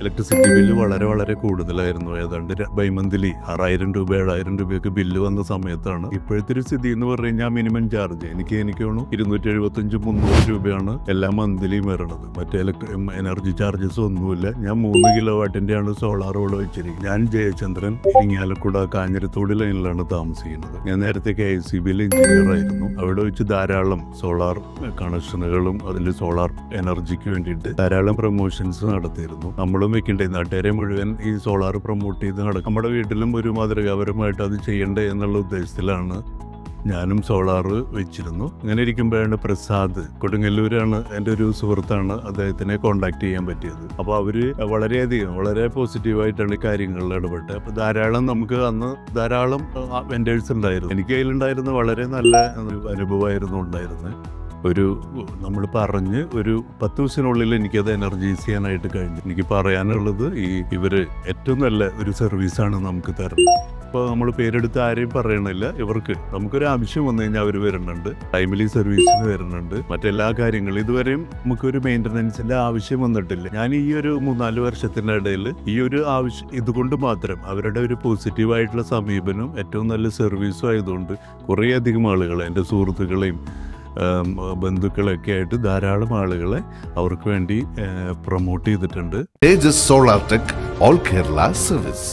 Electricity bill വളരെ വളരെ കൂടുതലായിരുന്നു. ഏതാണ്ട് ബൈമന്ത്ലി 6,000 രൂപ 7,000 രൂപയൊക്കെ ബില്ല് വന്ന സമയത്താണ് ഇപ്പോഴത്തെ ഒരു സ്ഥിതി എന്ന് പറഞ്ഞു കഴിഞ്ഞാൽ മിനിമം ചാർജ് എനിക്ക് തോന്നുന്നു 275-300 രൂപയാണ് എല്ലാ മന്ത്ലിയും വരണത്. മറ്റേ എനർജി ചാർജസ് ഒന്നുമില്ല. ഞാൻ 3 കിലോവാട്ടിന്റെ ആണ് സോളാർ ഇവിടെ വെച്ചിരിക്കുന്നത്. ഞാൻ ജയചന്ദ്രൻ, ഇരിങ്ങാലക്കുട കാഞ്ഞിരത്തോട് ലൈനിലാണ് താമസിക്കുന്നത്. ഞാൻ നേരത്തെ KICBയിൽ എഞ്ചിനീയർ ആയിരുന്നു. അവിടെ വെച്ച് ധാരാളം സോളാർ കണക്ഷനുകളും അതിൽ സോളാർ എനർജിക്ക് വേണ്ടിയിട്ട് ധാരാളം പ്രൊമോഷൻസ് നടത്തിയിരുന്നു. നമ്മളും വെക്കണ്ടേ, നാട്ടുകാരെ മുഴുവൻ ഈ സോളാർ പ്രൊമോട്ട് ചെയ്ത് നടക്കും. നമ്മുടെ വീട്ടിലും ഒരു മാതൃകാപരമായിട്ട് അത് ചെയ്യണ്ടേ എന്നുള്ള ഉദ്ദേശത്തിലാണ് ഞാനും സോളാർ വെച്ചിരുന്നു. അങ്ങനെ ഇരിക്കുമ്പോഴാണ് പ്രസാദ്, കൊടുങ്ങല്ലൂരാണ്, എൻ്റെ ഒരു സുഹൃത്താണ്, അദ്ദേഹത്തിനെ കോണ്ടാക്ട് ചെയ്യാൻ പറ്റിയത്. അപ്പോൾ അവര് വളരെ പോസിറ്റീവായിട്ടാണ് കാര്യങ്ങളിൽ ഇടപെട്ടത്. അപ്പോൾ നമുക്ക് അന്ന് ധാരാളം വെൻഡേഴ്സ് ഉണ്ടായിരുന്നു. എനിക്ക് അതിലുണ്ടായിരുന്ന വളരെ നല്ല അനുഭവമായിരുന്നു ഉണ്ടായിരുന്നത്. നമ്മൾ പറഞ്ഞ് ഒരു 10 ദിവസത്തിനുള്ളിൽ എനിക്കത് എനർജൈസ് ചെയ്യാനായിട്ട് കഴിഞ്ഞു. എനിക്ക് പറയാനുള്ളത് ഇവര് ഏറ്റവും നല്ല ഒരു സർവീസാണ് നമുക്ക് തരുന്നത്. ഇപ്പോൾ നമ്മൾ പേരെടുത്ത് ആരെയും പറയണില്ല. ഇവർക്ക് നമുക്കൊരു ആവശ്യം വന്നു കഴിഞ്ഞാൽ അവർ വരുന്നുണ്ട്, ടൈമിലി സർവീസിന് വരുന്നുണ്ട്, മറ്റെല്ലാ കാര്യങ്ങളും. ഇതുവരെയും നമുക്കൊരു മെയിൻ്റനൻസിൻ്റെ ആവശ്യം വന്നിട്ടില്ല. ഞാൻ ഈ ഒരു 3-4 വർഷത്തിൻ്റെ ഇടയിൽ ഈ ഒരു ആവശ്യം ഇതുകൊണ്ട് മാത്രം അവരുടെ ഒരു പോസിറ്റീവായിട്ടുള്ള സമീപനം, ഏറ്റവും നല്ല സർവീസും ആയതുകൊണ്ട് കുറേയധികം ആളുകളെ, എൻ്റെ സുഹൃത്തുക്കളെയും ബന്ധുക്കളൊക്കെ ആയിട്ട് ധാരാളം ആളുകളെ അവർക്ക് വേണ്ടി പ്രൊമോട്ട് ചെയ്തിട്ടുണ്ട്. Tejas solar tech all Kerala service.